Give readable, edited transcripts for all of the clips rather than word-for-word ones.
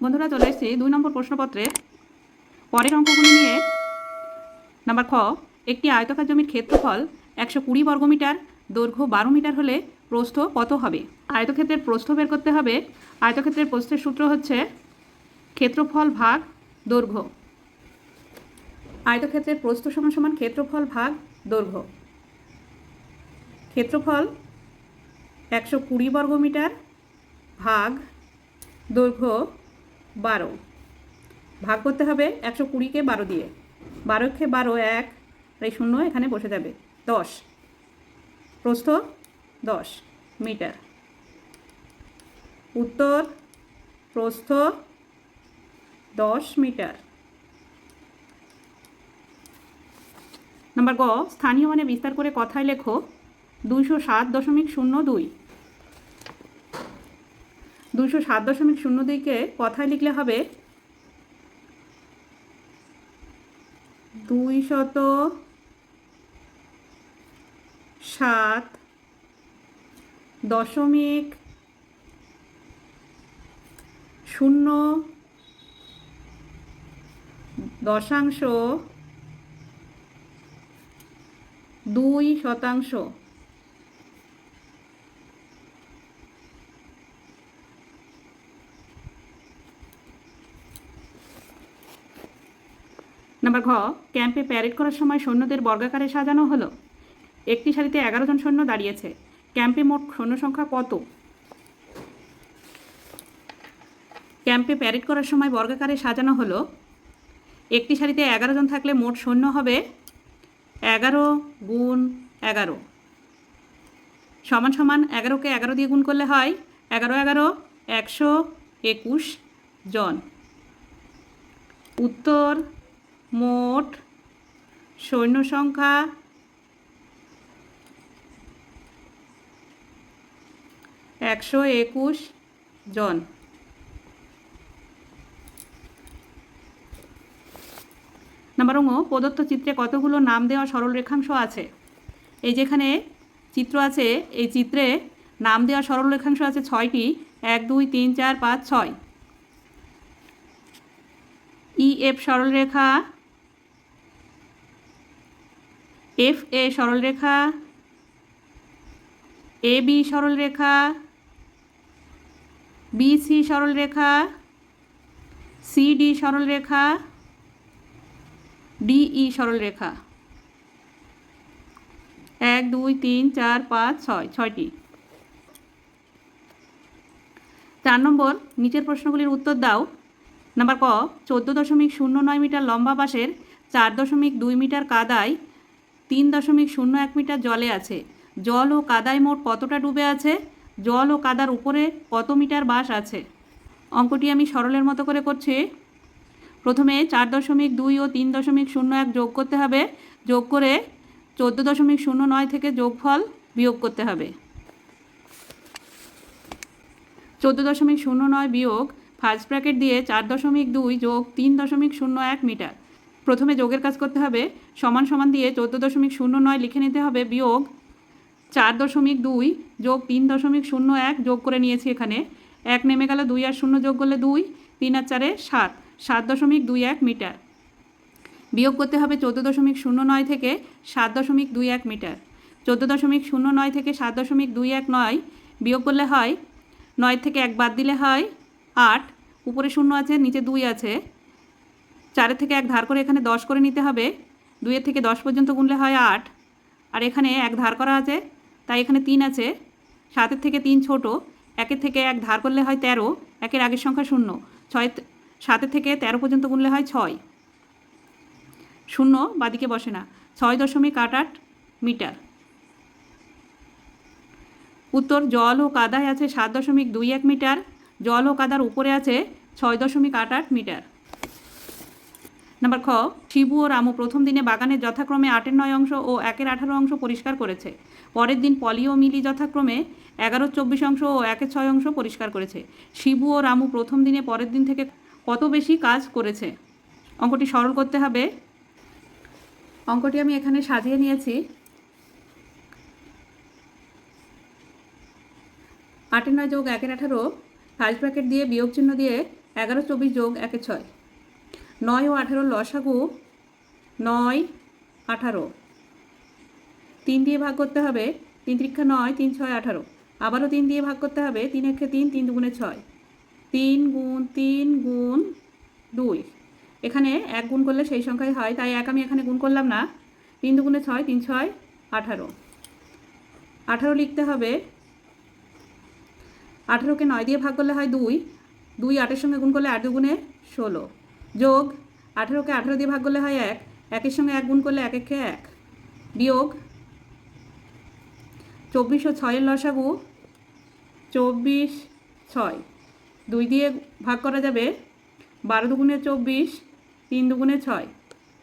বন্ধুরা চলে এসেছি 2 নম্বর প্রশ্নপত্রের পরের অঙ্কগুলি নিয়ে। নাম্বার খ, একটি আয়তকার জমির ক্ষেত্রফল 120 বর্গমিটার, দৈর্ঘ্য 12 মিটার হলে প্রস্থ কত হবে? আয়তক্ষেত্রের প্রস্থ বের করতে হবে। আয়তক্ষেত্রের প্রস্থের সূত্র হচ্ছে ক্ষেত্রফল ভাগ দৈর্ঘ্য। আয়তক্ষেত্রের প্রস্থ সমান সমান ক্ষেত্রফল ভাগ দৈর্ঘ্য। ক্ষেত্রফল 120 বর্গমিটার ভাগ দৈর্ঘ্য 12, ভাগ করতে হবে 120কে 12 দিয়ে। 12 × 12 1, আর এই শূন্য এখানে বসে যাবে। 10, প্রস্থ 10 মিটার। উত্তর প্রস্থ 10 মিটার। নাম্বার গ, স্থানীয় মানে বিস্তার করে কথায় লেখো 207.02। 207.02কে কথায় লিখলে হবে 207.002%। নাম্বার ঘ, ক্যাম্পে প্যারেড করার সময় সৈন্যদের বর্গাকারে সাজানো হলো। একটি সারিতে 11 জন সৈন্য দাঁড়িয়েছে। ক্যাম্পে মোট সৈন্য সংখ্যা কত? ক্যাম্পে প্যারেড করার সময় বর্গাকারে সাজানো হলো। একটি সারিতে 11 জন থাকলে মোট সৈন্য হবে 11 × 11 সমান সমান 11কে 11 দিয়ে গুণ করলে হয় 11 11 121 জন। উত্তর মোট সৈন্য সংখ্যা 121 জন। নাম্বার ঙ, প্রদত্ত চিত্রে কতগুলো নাম দেওয়া সরল রেখাংশ আছে? এই যেখানে চিত্র আছে, এই চিত্রে নাম দেওয়া সরল রেখাংশ আছে 6টি। 1 2 3 4 5 6। EF সরলরেখা, FA সরলরেখা, AB সরলরেখা, BC সরলরেখা, CD সরলরেখা, DE সরলরেখা। 1 2 3 4 5 6, 6টি। 4 নম্বর, নিচের প্রশ্নগুলির উত্তর দাও। নাম্বার ক, 14.09 মিটার লম্বা বাঁশের 4.2 মিটার কাদায় 3.01 মিটার জলে আছে। জল ও কাদায় মোট কতটা ডুবে আছে? জল ও কাদার উপরে কত মিটার বাঁশ আছে? অঙ্কটি আমি সরলের মতো করে করছি। প্রথমে 4.2 ও 3.01 যোগ করতে হবে। যোগ করে 14.09 থেকে যোগফল বিয়োগ করতে হবে। 14.09 বিয়োগ ফার্স্ট ব্র্যাকেট দিয়ে 4.2 যোগ 3.01 মিটার। প্রথমে যোগের কাজ করতে হবে। সমান সমান দিয়ে 14.09 লিখে নিতে হবে, বিয়োগ 4.2 যোগ 3.01 যোগ করে নিয়েছি। এখানে 1 নেমে গেল, 2 আর 0 যোগ করলে 2, 3 আর 4 7, 7.21 মিটার। বিয়োগ করতে হবে 14.09 থেকে 7.21 মিটার। 14.09 থেকে 7.219 বিয়োগ করলে হয় 9 থেকে 1 বাদ দিলে হয় 8। উপরে 0 আছে, নিচে 2 আছে। 4 থেকে 1 ধার করে এখানে 10 করে নিতে হবে। 2 থেকে 10 পর্যন্ত গুনলে হয় 8, আর এখানে 1 ধার করা আছে, তাই এখানে 3 আছে। 7 থেকে 3 ছোট, 1 থেকে 1 ধার করলে হয় 13, 1 আগের সংখ্যা 0। 7 থেকে 13 পর্যন্ত গুনলে হয় 6। 0 বাদিকে বসে না। 6.88 মিটার। উত্তর, জল ও কাদায় আছে 7.21 মিটার। জল ও কাদার উপরে আছে 6.88 মিটার। নাম্বার খ, শিবু ও রামু প্রথম দিনে বাগানের যথাক্রমে 8/9 অংশ ও 1/18 অংশ পরিষ্কার করেছে। পরের দিন পলি ও মিলি যথাক্রমে 11/24 অংশ ও 1/6 অংশ পরিষ্কার করেছে। শিবু ও রামু প্রথম দিনে পরের দিন থেকে কত বেশি কাজ করেছে? অঙ্কটি সরল করতে হবে। অঙ্কটি আমি এখানে সাজিয়ে নিয়েছি। 8/9 যোগ 1/18 ফার্স্ট ব্র্যাকেট দিয়ে বিয়োগ চিহ্ন দিয়ে 11 24 যোগ 1 6, 9 ও 18 লসাগু 9 18, 3 দিয়ে ভাগ করতে হবে, 3 3 9, 3 6 18, আবারও 3 দিয়ে ভাগ করতে হবে, 3 1 3, 3 2 6, 3 গুণ 3 গুণ 2, এখানে 1 গুণ করলে সেই সংখ্যাই হয়, তাই 1 আমি এখানে গুণ করলাম না। 3 2 6, 3 6 18, 18 লিখতে হবে। 18কে 9 দিয়ে ভাগ করলে হয় 2, 2 8-এর সঙ্গে গুণ করলে 8 2 গুণে 16, যোগ 18কে 18 দিয়ে ভাগ করলে হয় 1, 1-এর সঙ্গে 1 গুণ করলে 1 1 1, বিয়োগ 24 ও 6-এর লসাগু 24 6, 2 দিয়ে ভাগ করা যাবে, 12 দুগুণে 24, 3 দুগুণে 6,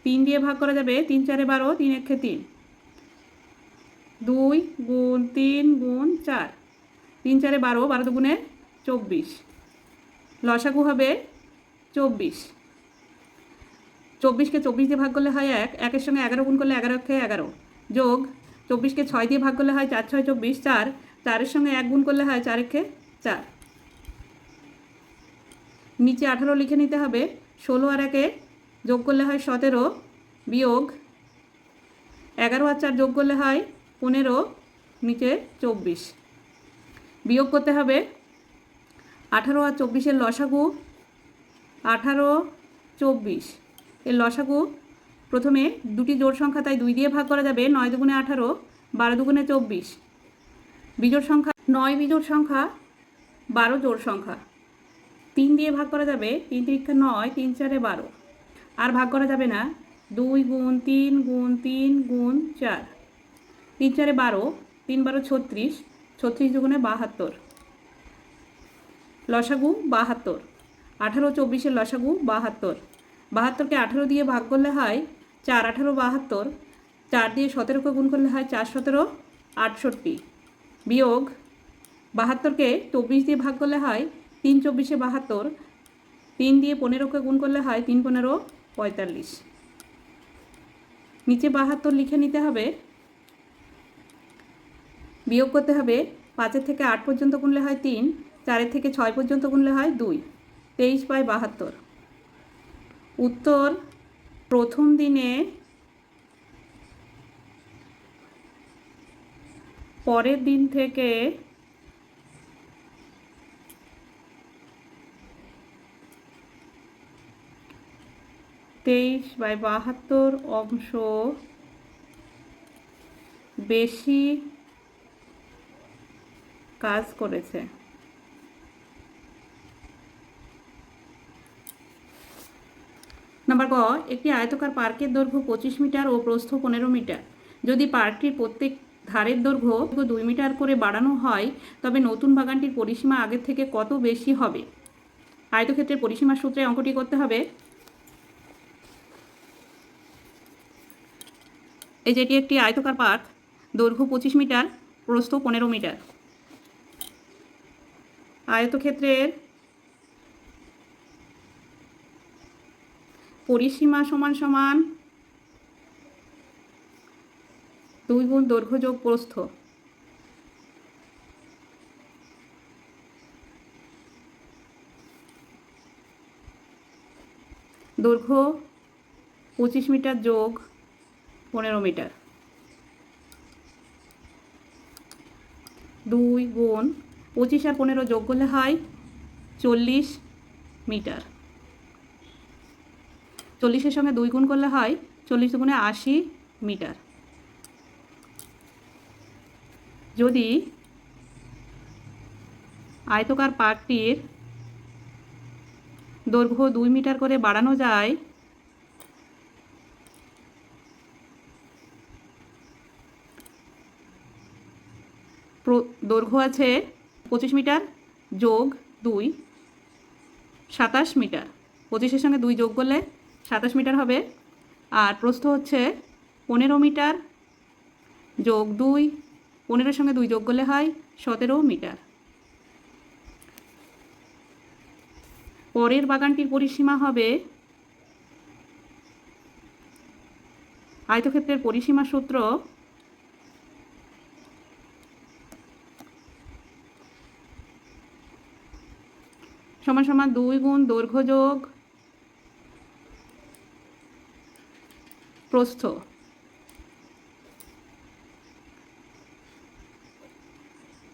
3 দিয়ে ভাগ করা যাবে, 3 4 12, 3 1 3, 2 গুণ 3 গুণ 4, 3 4 12, 12 দুগুণে 24, লসাগু হবে 24, 24কে 24 দিয়ে ভাগ করলে হয় 1, 1-এর সঙ্গে 11 গুণ করলে 11 1 11, যোগ 24কে 6 দিয়ে ভাগ করলে হয় 4 6 24, 4, 4-এর সঙ্গে 1 গুণ করলে হয় 4 1 4, নিচে 18 লিখে নিতে হবে। 16 আর 1 যোগ করলে হয় 17, বিয়োগ 11 আর 4 যোগ করলে হয় 15, নিচে 24, বিয়োগ করতে হবে। 18 আর 24-এর লসাগু 18 24, এর লসাগু প্রথমে দুটি জোড় সংখ্যা, তাই 2 দিয়ে ভাগ করা যাবে, 9 দুগুণে 18, 12 দুগুণে 24, বিজোড় সংখ্যা 9 বিজোড় সংখ্যা, 12 জোড় সংখ্যা, 3 দিয়ে ভাগ করা যাবে, 3 3 9, 3 4 12, আর ভাগ করা যাবে না। 2 গুণ 3 গুণ 3 গুণ 4, 3 4 12, 3 12 36, 36 দুগুণে 72, লসাগু 72, 18 24-এর লসাগু 72, 72কে 18 দিয়ে ভাগ করলে হয় 4 18 72, 4 দিয়ে 17কে গুণ করলে হয় 4 17 68, বিয়োগ 72কে 24 দিয়ে ভাগ করলে হয় 3 24-এ 72, 3 দিয়ে 15কে গুণ করলে হয় 3 15 45, নিচে 72 লিখে নিতে হবে। বিয়োগ করতে হবে, 5-এর থেকে 8 পর্যন্ত গুনলে হয় 3, 4-এর থেকে 6 পর্যন্ত গুনলে হয় 2, 23/72। উত্তর, প্রথম দিনে পরের দিন থেকে (23/72) অংশ বেশি কাজ করেছে। নাম্বার গ, একটি আয়তকার পার্কের দৈর্ঘ্য 25 মিটার ও প্রস্থ 15 মিটার। যদি পার্কটির প্রত্যেক ধারের দৈর্ঘ্য 2 মিটার করে বাড়ানো হয়, তবে নতুন বাগানটির পরিসীমা আগের থেকে কত বেশি হবে? আয়তক্ষেত্রের পরিসীমার সূত্রে অঙ্কটি করতে হবে। এই যেটি একটি আয়তকার পার্ক, দৈর্ঘ্য 25 মিটার, প্রস্থ 15 মিটার। আয়তক্ষেত্রের পরিসীমা সমান সমান 2 গুণ দৈর্ঘ্য যোগ প্রস্থ। দৈর্ঘ্য 25 মিটার যোগ 15 মিটার, 2 গুণ 25 আর 15 যোগ করলে হয় 40 মিটার। 40-এর সঙ্গে 2 গুণ করলে হয় 40 গুণে 80 মিটার। যদি আয়তকার পার্কটির দৈর্ঘ্য 2 মিটার করে বাড়ানো যায়, দৈর্ঘ্য আছে 25 মিটার যোগ 2 27 মিটার। 25-এর সঙ্গে 2 যোগ করলে 27 মিটার হবে। আর প্রস্থ হচ্ছে 15 মিটার যোগ 2, 15-এর সঙ্গে 2 যোগ করলে হয় 17 মিটার। পরের বাগানটির পরিসীমা হবে, আয়তক্ষেত্রের পরিসীমা সূত্র সমান সমান সমান 2 গুণ দৈর্ঘ্য যোগ প্রস্থ।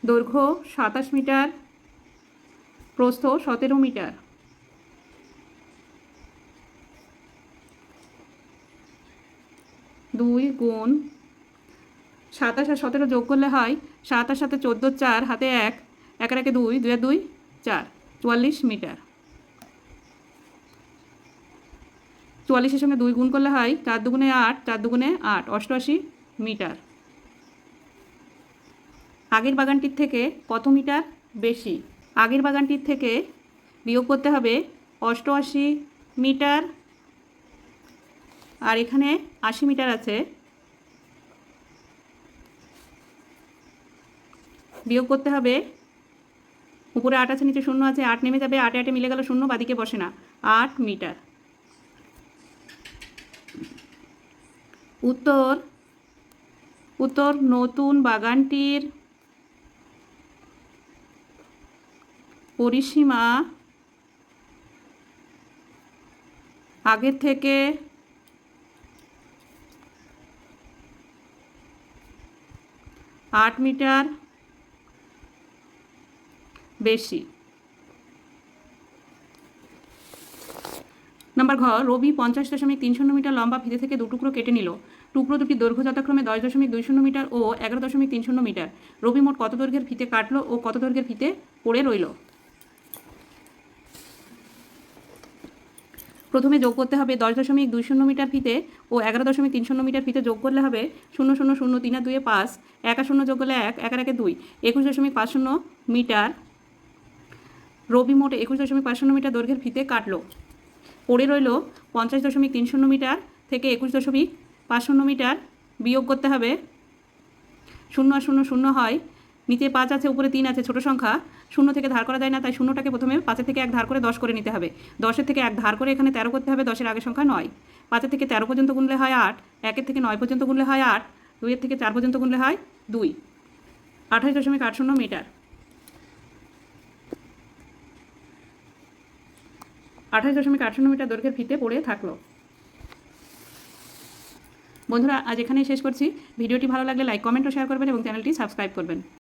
দৈর্ঘ্য 27 মিটার, প্রস্থ 17 মিটার। 2 গুণ 27 আর 17 যোগ করলে হয় 7 আর 7 14, 4 হাতে 1, 1 আর 1 2, 2 আর 2 4, 44 মিটার। 44-এর সঙ্গে 2 গুণ করলে হয় 4 দুগুণে 8, 4 দুগুণে 8, 88 মিটার। আগের বাগানটির থেকে কত মিটার বেশি? আগের বাগানটির থেকে বিয়োগ করতে হবে 88 মিটার, আর এখানে 80 মিটার আছে, বিয়োগ করতে হবে। উপরে 8 আছে, নিচে 0 আছে, 8 নেমে যাবে, 8 8 মিলে গেল 0, বাদিকে বসে না, 8 মিটার। উত্তর উত্তর নতুন বাগানটির পরিসীমা আগের থেকে 8 মিটার বেশি। নাম্বার ঘ, রবি 50.30 মিটার লম্বা ফিতে থেকে 2 টুকরো কেটে নিল। টুকরো দুটি দৈর্ঘ্য যথাক্রমে 10.20 মিটার ও 11.30 মিটার। রবি মোট কত দৈর্ঘ্যের ফিতে কাটলো ও কত দৈর্ঘ্যের ফিতে পড়ে রইল? প্রথমে যোগ করতে হবে 10.20 মিটার ফিতে ও 11.30 মিটার ফিতে যোগ করলে হবে 0 0 0 3 আর 2 5, 1 আর 0 যোগ করলে 1, 1 আর 1 2, 21.50 মিটার। রবি মোট 21.50 মিটার দৈর্ঘ্যের ফিতে কাটলো। পড়ে রইল 50.30 মিটার থেকে 21.50 মিটার। বিয়োগ করতে হবে, 0 আর 0 0 হয়, নিচে 5 আছে, উপরে 3 আছে, ছোট সংখ্যা, 0 থেকে ধার করা যায় না, তাই 0টাকে প্রথমে 5 থেকে 1 ধার করে 10 করে নিতে হবে। 10 থেকে 1 ধার করে এখানে 13 করতে হবে, 10 আগের সংখ্যা 9, 5 থেকে 13 পর্যন্ত গুনলে হয় 8, 1 থেকে 9 পর্যন্ত গুনলে হয় 8, 2 থেকে 4 পর্যন্ত গুনলে হয় 2, 28.80 মিটার। 28.80 মিটার দৈর্ঘ্যের ফিতে পড়ে থাকলো। বন্ধুরা, আজ এখানেই শেষ করছি। ভিডিওটি ভালো লাগলে লাইক, কমেন্ট ও শেয়ার করবেন এবং চ্যানেলটি সাবস্ক্রাইব করবেন।